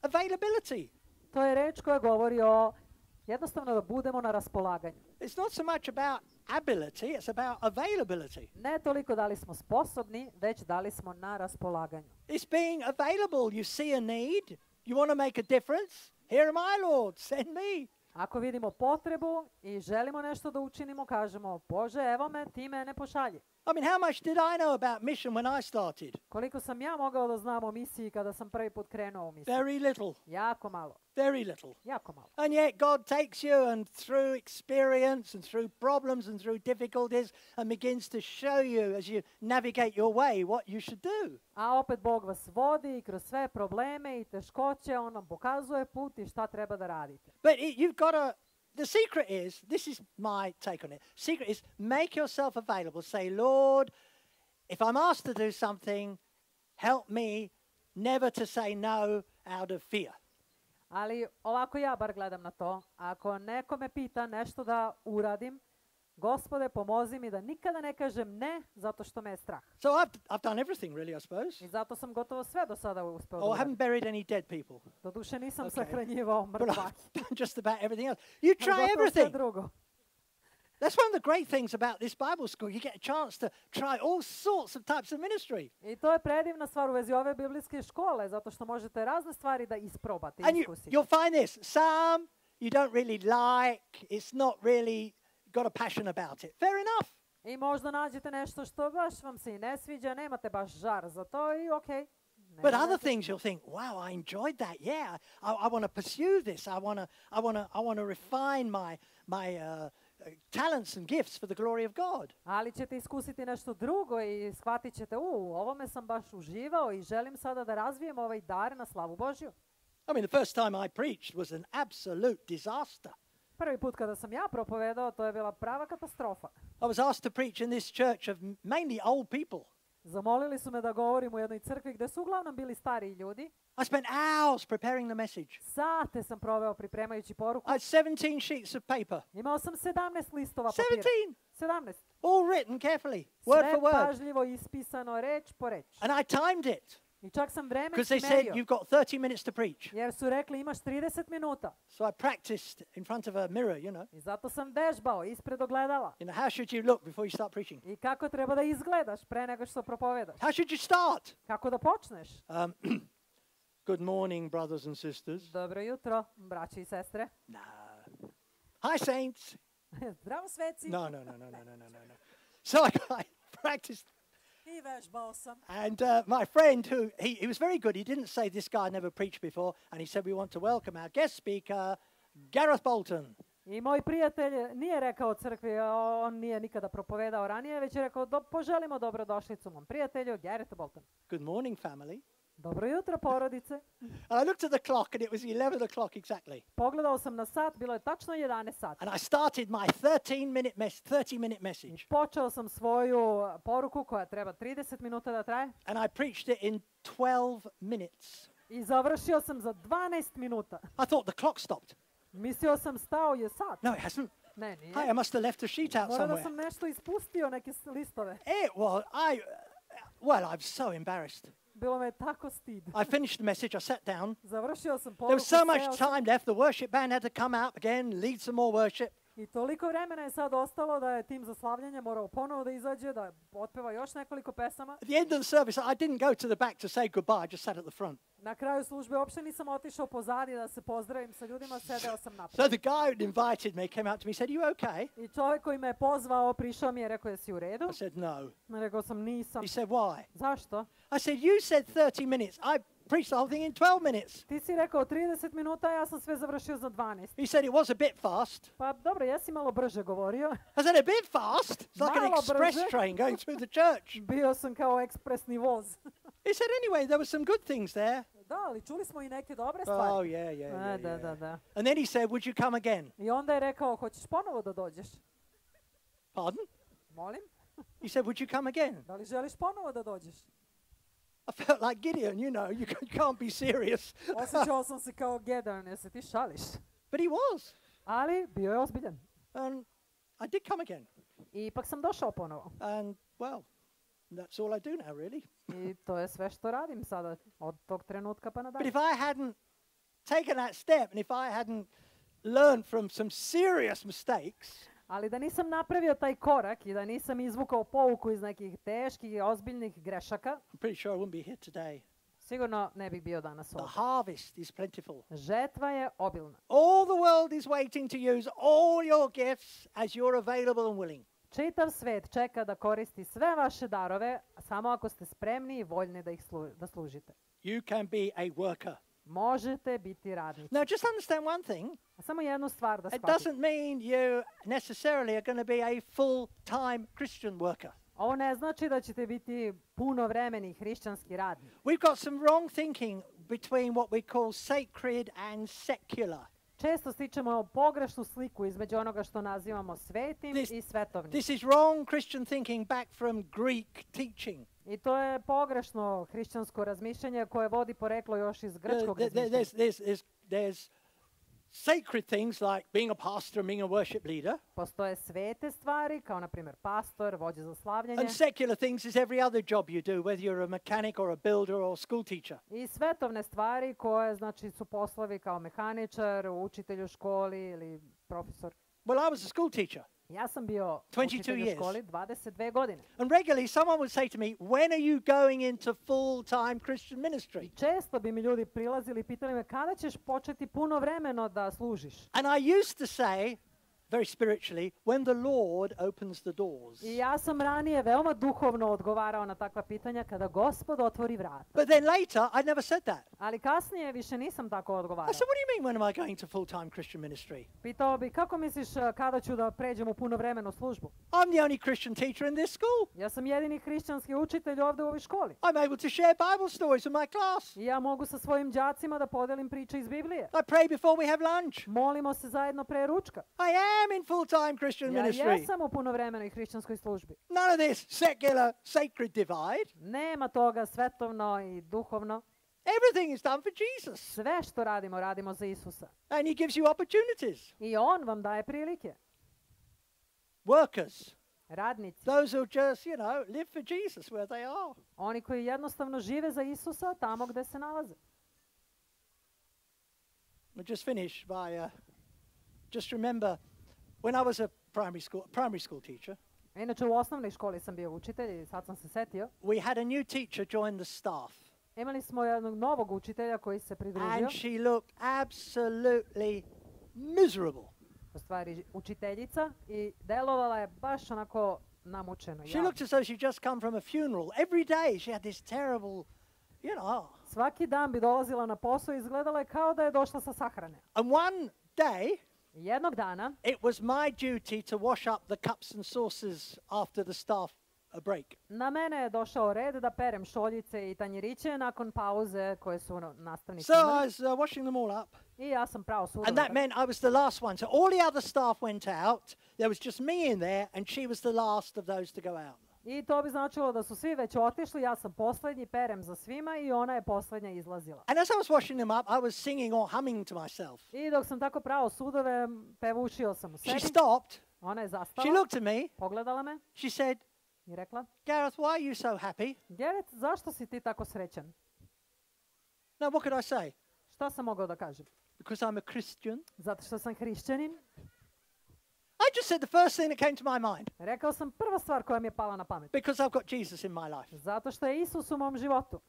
A: availability.
B: To je reč koja govori o jednostavno da budemo na raspolaganju.
A: It's not so much about ability, it's about availability.
B: Ne toliko da li smo sposobni, već da li smo na raspolaganju.
A: It's being available. You see a need, you want to make a difference. Here am I, Lord, send me.
B: Ako vidimo potrebu i želimo nešto da učinimo, kažemo, Bože, evo me, ti mene pošalji.
A: I mean, how much did I know about mission when I started?
B: Koliko sam ja mogao da znam o misiji kada sam prvi put krenuo u misiju?
A: Very little.
B: Jako malo.
A: Very little.
B: Jako malo.
A: And yet God takes you and through experience and through problems and through difficulties and begins to show you as you navigate your way what you should do.
B: A opet Bog vas vodi i kroz sve probleme i teškoće on vam pokazuje put i šta treba da radite.
A: But you've got to, the secret is, this is my take on it, secret is make yourself available. Say, Lord, if I'm asked to do something, help me never to say no out of fear.
B: Ali ovako ja bar gledam na to. Ako neko me pita nešto da uradim, Gospode, pomozi mi da nikada ne kažem ne zato što me je strah.
A: So I've done everything really, I suppose.
B: I zato sam gotovo sve do sada uspeo da
A: Oh, I
B: uradim.
A: haven't buried any dead people.
B: Doduše nisam
A: Okay.
B: sahranjivao
A: But
B: mrtvake.
A: I've done just about everything else. You
B: Ali
A: try
B: gotovo sve
A: everything.
B: drugo.
A: That's one of the great things about this Bible school. You get a chance to try all sorts of types of ministry.
B: I to je predivna stvar u vezi ove biblijske škole, zato što možete razne stvari da isprobate,
A: And
B: iskusite.
A: you'll find this. Some you don't really like. It's not really got a passion about it. Fair enough.
B: I možda nađete nešto što baš vam se i ne sviđa, nemate baš žar za to i okej.
A: But other things you'll think, wow, I enjoyed that. Yeah, I want to pursue this. I want to refine my talents and gifts for the glory of God.
B: Ali ćete iskusiti nešto drugo i shvatit ćete, u ovome sam baš uživao i želim sada da razvijem ovaj dar na slavu Božju.
A: I mean, the first time I preached was an absolute disaster.
B: Prvi put kada sam ja propovedao, to je bila prava katastrofa.
A: I was asked to preach in this church of mainly old people.
B: Zamolili su me da govorim u jednoj crkvi gde su uglavnom bili stariji ljudi.
A: I spent hours preparing the message.
B: Sate sam proveo pripremajući poruku.
A: I had 17 sheets of paper.
B: Imao sam 17 listova papira.
A: 17!
B: 17.
A: All written carefully, word
B: Sve
A: for word.
B: pažljivo ispisano, reč po reč.
A: And I timed it
B: I čak sam
A: because
B: vremenski
A: they said
B: merio.
A: you've got 30 minutes to preach.
B: Jer su rekli imaš 30 minuta.
A: So I practiced in front of a mirror, you know.
B: I zato sam vežbao ispred ogledala.
A: You know, how should you look before you start preaching?
B: I kako treba da izgledaš pre nego što propovedaš.
A: How should you start?
B: Kako da počneš.
A: Good morning, brothers and sisters.
B: Dobro jutro, braći i sestre.
A: No. Hi, saints.
B: Zdravo sveci.
A: No. So I practiced.
B: I vežbao sam.
A: And my friend, he was very good. He didn't say this guy never preached before. And he said, we want to welcome our guest speaker, Gareth Bolton.
B: I moj prijatelj nije rekao crkvi, on nije nikada propovedao ranije, već je rekao poželimo dobrodošlicu mom prijatelju, Gareth Bolton.
A: Good morning, family.
B: Dobro jutro, porodice.
A: And I looked at the clock and it was 11 o'clock exactly.
B: Pogledao sam na sat, bilo je tačno 11 sati.
A: And I started my 30-minute message.
B: I počeo sam svoju poruku koja treba 30 minuta da traje.
A: And I preached it in 12 minutes.
B: I završio sam za 12 minuta.
A: I thought the clock stopped.
B: Mislio sam stao je sat.
A: No, it hasn't.
B: Ne, nije.
A: Hey, I must have left a sheet out
B: Mora da
A: somewhere.
B: sam nešto ispustio, neke listove.
A: It was, I'm so embarrassed.
B: Bilo me tako stid.
A: I finished the message, I sat down.
B: Završio sam
A: There
B: poruku,
A: was so much
B: seo sam.
A: time left, the worship band had to come out again, lead some more worship.
B: I toliko vremena je sad ostalo da je tim za slavljenje morao ponovo da izađe, da otpeva još nekoliko pesama.
A: At the end of the service, I didn't go to the back to say goodbye, I just sat at the front.
B: Na kraju službe uopšte nisam otišao pozadi da se pozdravim sa ljudima, sedeo sam napred.
A: So the guy who invited me came out to me and said, "Are you okay?"
B: I čovjek koji me je pozvao, prišao mi je, rekao jesi u redu?
A: I said, "No."
B: Rekao sam nisam.
A: He said, "Why?"
B: Zašto?
A: I said, "You said 30 minutes. I preached the whole thing in 12 minutes."
B: Ti si rekao 30 minuta, ja sam sve završio za 12.
A: He said, "It was a bit fast."
B: Pa dobro, jesi malo brže govorio.
A: I said, "A bit fast? It's like an
B: Malo
A: express
B: brže.
A: train going through the church."
B: Bio sam kao ekspresni voz.
A: He said, "Anyway, there were some good things there."
B: Da, ali čuli smo i neke dobre
A: Oh,
B: stvari.
A: yeah.
B: Da.
A: And then he said, "Would you come again?"
B: I onda je rekao, hoćeš ponovo da dođeš?
A: Pardon?
B: Molim?
A: He said, "Would you come again?"
B: Da li želiš ponovo da dođeš?
A: I felt like Gideon, you know, you can't be serious.
B: Osjećao sam se kao Gedeon, jer se ti šališ.
A: But he was.
B: Ali bio je ozbiljan.
A: And I did come again.
B: I ipak sam došao ponovo.
A: And, well, that's all I do now, really.
B: I to je sve što radim sada, od tog trenutka pa
A: But
B: nadalje.
A: if I hadn't taken that step and if I hadn't learned from some serious mistakes,
B: Ali da nisam napravio taj korak i da nisam izvukao pouku iz nekih teških i ozbiljnih grešaka,
A: I'm pretty sure I wouldn't be here today.
B: sigurno ne bih bio danas
A: The
B: ovdje.
A: harvest is plentiful.
B: Žetva je obilna.
A: All the world is waiting to use all your gifts as you're available and willing.
B: Čitav svet čeka da koristi sve vaše darove, samo ako ste spremni i voljni da ih da služite.
A: You can be a worker.
B: Možete biti radnici.
A: Now, just understand one thing.
B: A samo jednu stvar da
A: It
B: shvatite.
A: doesn't mean you necessarily are going to be a full-time Christian worker.
B: Ovo ne znači da ćete biti punovremeni hrišćanski radnik.
A: We've got some wrong thinking between what we call sacred and secular.
B: Često stičemo pogrešnu sliku između onoga što nazivamo svetim i svetovnim.
A: This is wrong Christian thinking back from Greek teaching.
B: I to je pogrešno hrišćansko razmišljanje koje vodi poreklo još iz grčkog razmišljanja.
A: There's sacred things like being a pastor and being a worship leader.
B: Postoje svete stvari, kao na primjer pastor, vođa za slavljenje.
A: And secular things is every other job you do, whether you're a mechanic or a builder or a school teacher.
B: I svetovne stvari koje znači su poslovi kao mehaničar, učitelj u školi ili profesor.
A: Well, I was a school teacher.
B: Ja sam bio
A: 22
B: učitelj u
A: years.
B: školi 22 godine.
A: And regularly someone would say to me, when are you going into full-time Christian ministry?
B: Često bi mi ljudi prilazili i pitali me kada ćeš početi punovremeno da služiš.
A: And I used to say, very spiritually, when the Lord opens the doors.
B: I ja sam ranije veoma duhovno odgovarao na takva pitanja kada Gospod otvori vrata.
A: But then later, I never said that.
B: Ali kasnije više nisam tako
A: I
B: odgovarao.
A: said, what do you mean, when am I going to full-time Christian ministry?
B: Pitao bi kako misliš kada ću da pređem u punovremenu službu?
A: I'm the only Christian teacher in this school.
B: Ja sam jedini hrišćanski učitelj ovdje u ovoj školi.
A: I'm able to share Bible stories with my class.
B: I ja mogu sa svojim đacima da podelim priče iz Biblije.
A: I pray before we have lunch.
B: Molimo se zajedno pre ručka.
A: I am in full-time Christian
B: Ja
A: ministry.
B: jesam u punovremenoj hrišćanskoj službi.
A: None of this secular, sacred divide.
B: Nema toga svetovno i duhovno.
A: Everything is done for Jesus.
B: Sve što radimo, radimo za Isusa.
A: And he gives you opportunities.
B: I On vam daje prilike.
A: Workers,
B: Radnici.
A: those who just, live for Jesus where they are.
B: Oni koji jednostavno žive za Isusa tamo gde se nalaze.
A: I'll just finish by, just remember, when I was a primary school teacher,
B: Inače u osnovnoj školi sam bio učitelj i sad sam se setio.
A: we had a new teacher join the staff.
B: Imali smo jednog novog učitelja koji se pridružio.
A: And she looked absolutely miserable.
B: U stvari učiteljica i delovala je baš onako namučeno.
A: She looked as though she'd just come from a funeral. Every day she had this terrible,
B: Svaki dan bi dolazila na posao i izgledala je kao da je došla sa sahrane.
A: And one day,
B: Jednog dana
A: it was my duty to wash up the cups and saucers after the staff break.
B: na mene je došao red da perem šoljice i tanjiriće nakon pauze koje su nastavnici
A: So I
B: imali.
A: was washing them all up.
B: I ja sam pravo
A: And
B: sudova.
A: that meant I was the last one. So all the other staff went out. There was just me in there, and she was the last of those to go out.
B: I to bi značilo da su svi već otišli, ja sam posljednji, perem za svima i ona je posljednja izlazila.
A: And as I was washing them up, I was singing or humming to myself.
B: I dok sam tako pravo sudove, pevušio sam u
A: She
B: sebi.
A: stopped.
B: Ona je
A: She
B: zastala,
A: looked at me.
B: pogledala me
A: She said,
B: i rekla,
A: Gareth, why are you so happy?
B: Gareth, zašto si ti tako srećan?
A: Now, what could I say?
B: Šta sam mogao da kažem?
A: Because I'm a Christian.
B: Zato što sam hrišćanin.
A: I just said the first thing that came to my mind.
B: Rekao sam prva stvar koja mi je pala na pamet.
A: Because I've got Jesus in my life.
B: Zato što je Isus u mom životu.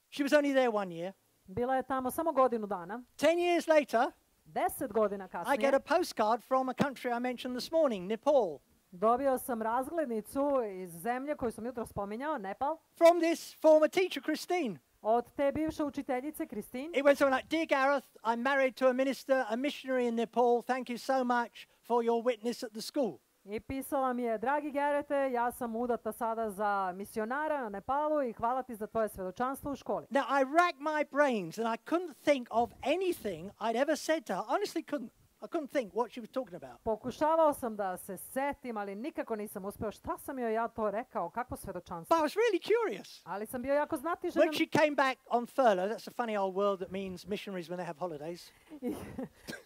A: She was only there 1 year.
B: Bila je tamo samo godinu dana.
A: 10 years later,
B: 10 godina
A: I get
B: kasnije
A: a postcard from a country I mentioned this morning, Nepal,
B: dobio sam razglednicu iz zemlje koju sam jutro spominjao, Nepal,
A: from this former teacher, Christine.
B: od te bivše učiteljice Kristin.
A: It went something like, Dear Gareth, I'm married to a minister, a missionary in Nepal. Thank you so much for your witness at the school.
B: I pisala mi je, dragi Garete, ja sam udata sada za misionara na Nepalu i hvala ti za tvoje svedočanstvo u školi.
A: Now, I racked my brains and I couldn't think of anything I'd ever said to her. Honestly, couldn't. I couldn't think what she was talking about.
B: Pokušavao sam da se setim, ali nikako nisam uspeo. Šta sam joj ja to rekao? Kakvo svedočanstvo?
A: But I was really curious.
B: Ali sam bio jako znatiželjan.
A: When she came back on furlough, that's a funny old world that means missionaries when they have holidays.
B: I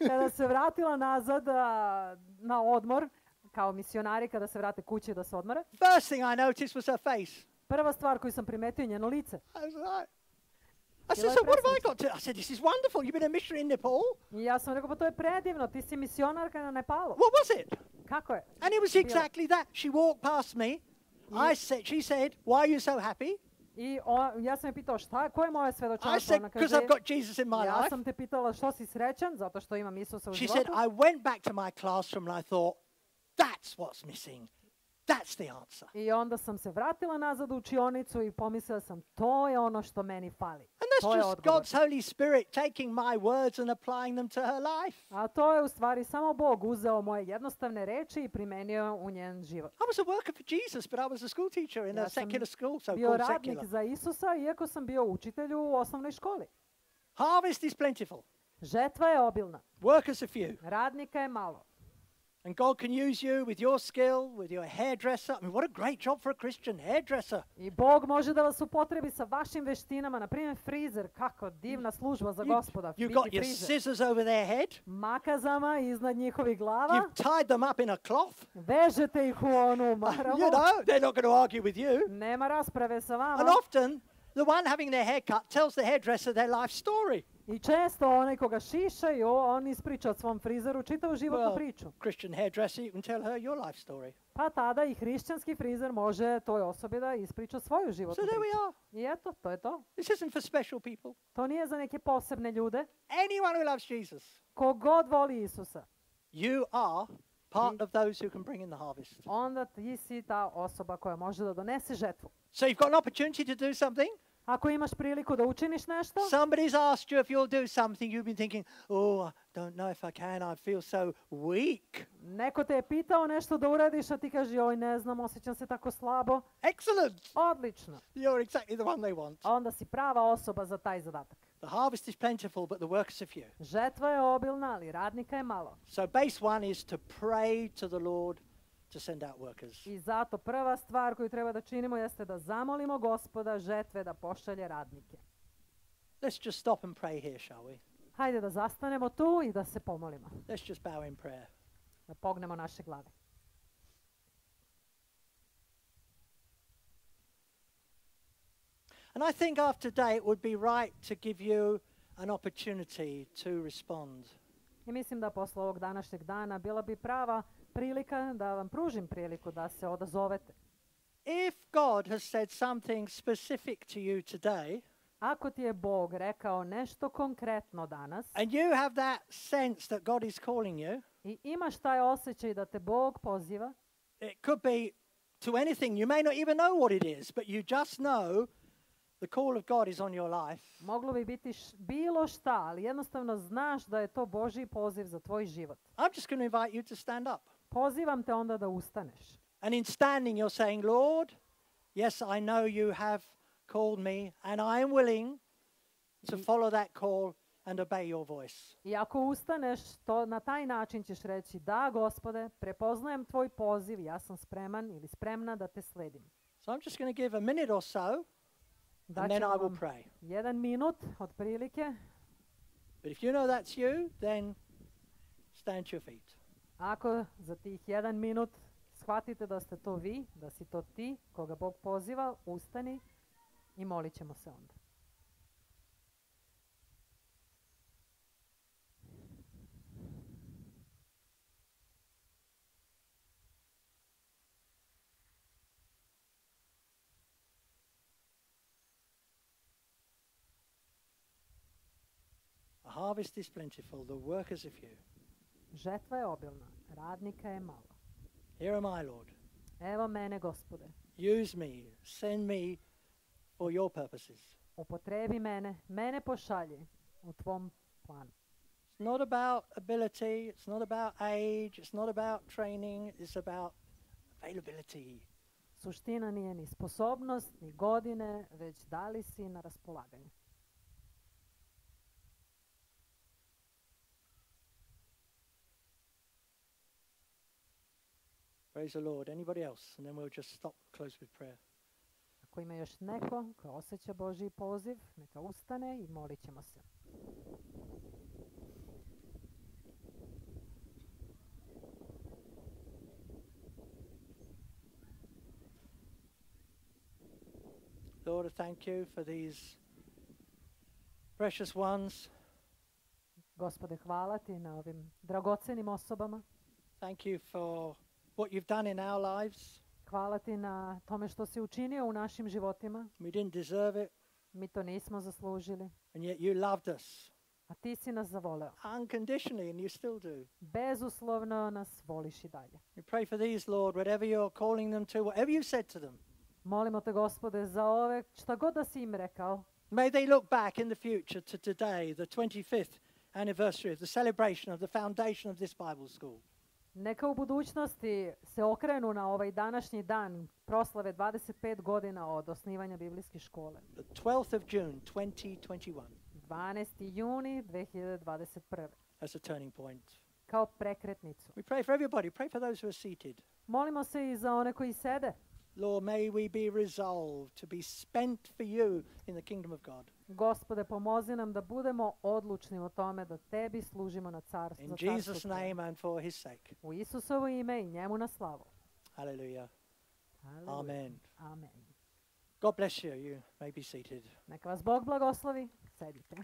B: kada se vratila nazad na odmor, kao misionari kada se vrate kući da se odmore,
A: First thing I noticed was her face.
B: prva stvar koju sam primetio je njeno lice.
A: I was like, I said,
B: Bila je
A: so what have I
B: predsjednica.
A: got to? I said, this is wonderful. You've been a missionary in Nepal.
B: I ja sam rekao, pa to je predivno, ti si misionarka na Nepalu.
A: What was it?
B: Kako je?
A: And it was
B: Bilo.
A: exactly that. She walked past me. She said, why are you so happy?
B: Ja sam je pitao koje je moje
A: I
B: svedočanstvo?
A: said,
B: Ona
A: because
B: kaže,
A: I've got Jesus in my
B: ja
A: life.
B: sam te pitala što si srećan, zato što imam Isusa u
A: She said,
B: životu.
A: I went back to my classroom and I thought, that's what's missing. That's the answer.
B: I onda sam se vratila nazad u učionicu i pomislila sam, to je ono što meni fali.
A: And
B: To
A: that's
B: je
A: just
B: odgovor.
A: God's Holy Spirit taking my words and applying them to her life.
B: A to je u stvari samo Bog uzeo moje jednostavne reči i primenio u njen život.
A: I was a worker for Jesus, but I was a school teacher in
B: Ja
A: a
B: sam
A: secular school, so
B: bio
A: called
B: radnik
A: secular.
B: za Isusa, iako sam bio učitelj u osnovnoj školi.
A: Harvest is plentiful.
B: Žetva je obilna,
A: Workers are few.
B: radnika je malo.
A: And God can use you with your skill, with your hairdresser. I mean, what a great job for a Christian hairdresser.
B: I Bog može da vas upotrebi sa vašim veštinama, na primjer frizer, kako divna služba za Gospoda,
A: You've
B: biti
A: got your
B: frizer.
A: scissors over their head.
B: Makazama iznad njihovih glava,
A: You've tied them up in a cloth.
B: vežete ih u onu maramu,
A: You know, they're not going to argue with you.
B: nema rasprave sa
A: And
B: vama.
A: often, the one having their hair cut tells the hairdresser their life story.
B: I često onaj koga šišaju, on ispriča svom frizeru čitavu životnu priču.
A: Christian hairdresser, you can tell her your life story.
B: Pa tada i hrišćanski frizer može toj osobi da ispriča svoju
A: So
B: životnu
A: there we
B: priču.
A: are.
B: I eto, to je to.
A: This isn't for special people.
B: To nije za neke posebne ljude.
A: Anyone who loves Jesus,
B: Kogod voli Isusa,
A: you are part of those who can bring in the harvest.
B: onda ti si ta osoba koja može da donese žetvu.
A: So you've got an opportunity to do something.
B: Ako imaš priliku da učiniš nešto,
A: Somebody's asked you if you'll do something. You've been thinking, oh, I don't know if I can. I feel so weak.
B: neko te je pitao nešto da uradiš, a ti kaže, joj ne znam, osjećam se tako slabo.
A: Excellent.
B: Odlično.
A: You're exactly the one they want.
B: Onda si prava osoba za taj zadatak.
A: The harvest is plentiful, but the workers are few.
B: Žetva je obilna, ali radnika je malo.
A: So base one is to pray to the Lord to send out workers.
B: I zato prva stvar koju treba da činimo jeste da zamolimo Gospoda žetve da pošalje radnike.
A: Let's just stop and pray here, shall we?
B: Hajde da zastanemo tu i da se pomolimo.
A: Let's just bow in prayer.
B: Da pognemo naše glave.
A: And I think after today it would be right to give you an opportunity to respond.
B: I mislim da posle ovog današnjeg dana bila bi prava prilika da vam pružim priliku da se odazovete.
A: If God has said something specific to you today,
B: Ako ti je Bog rekao nešto konkretno danas
A: and you have that sense that God is calling you,
B: i imaš taj osjećaj da te Bog poziva,
A: it could be to anything. You may not even know what it is, but you just know the call of God is on your life.
B: moglo bi biti bilo šta, ali jednostavno znaš da je to Božji poziv za tvoj život.
A: I'm just going to invite you to stand up.
B: Pozivam te onda da ustaneš.
A: And in standing, you're saying, Lord, yes, I know you have called me, and I am willing to follow that call and obey your voice.
B: I ako ustaneš, to na taj način ćeš reći, da, Gospode, prepoznajem tvoj poziv, ja sam spreman ili spremna da te sledim.
A: So I'm just going to give a minute or so, and then I
B: Daću
A: will
B: vam
A: pray.
B: 1 minut otprilike.
A: But if you know that's you, then stand to your feet.
B: Ako za tih 1 minut shvatite da ste to vi, da si to ti, koga Bog poziva, ustani i molit ćemo se onda.
A: The harvest is plentiful, the workers are few.
B: Žetva je obilna, radnika je malo.
A: Here am I, Lord.
B: Evo mene, Gospode,
A: Use me, send me for your purposes.
B: upotrebi mene, mene pošalji u tvom planu.
A: It's not about ability, it's not about age, it's not about training, it's about availability.
B: Suština nije ni sposobnost, ni godine, već da li si na raspolaganju.
A: Praise the Lord. Anybody else? And then we'll just stop, close with prayer.
B: Ako ima još neko ko osjeća Božji poziv, neka ustane i molit ćemo se.
A: Lord, I thank you for these Precious ones,
B: Gospode, hvala ti na ovim dragocenim osobama.
A: thank you for what you've done in our lives.
B: Hvala ti na tome što si učinio u našim životima.
A: We didn't deserve it,
B: Mi to nismo zaslužili,
A: and yet you loved us
B: a ti si nas zavoleo.
A: unconditionally, and you still do.
B: Bezuslovno nas voliš i dalje.
A: We pray for these, Lord, whatever you're calling them to, whatever you've said to them.
B: Molimo te, Gospode, za ove, šta god da si im rekao,
A: May they look back in the future to today, the 25th anniversary of the celebration of the foundation of this Bible school.
B: neka u budućnosti se okrenu na ovaj današnji dan proslave 25 godina od osnivanja biblijske škole.
A: The 12th of June, 2021,
B: 12. juni 2021.
A: as a turning point.
B: Kao prekretnicu.
A: We pray for everybody. Pray for those who are seated.
B: Molimo se i za one koji sede.
A: Lord, may we be resolved to be spent for you in the kingdom of God.
B: Gospode, pomozi nam da budemo odlučni o tome da tebi služimo na carstvu.
A: In Jesus' name and for his sake.
B: U Isusovo ime i njemu na slavu.
A: Hallelujah.
B: Haleluja.
A: Amen.
B: Amen.
A: God bless you. You may be seated.
B: Neka vas Bog blagoslovi. Sedite.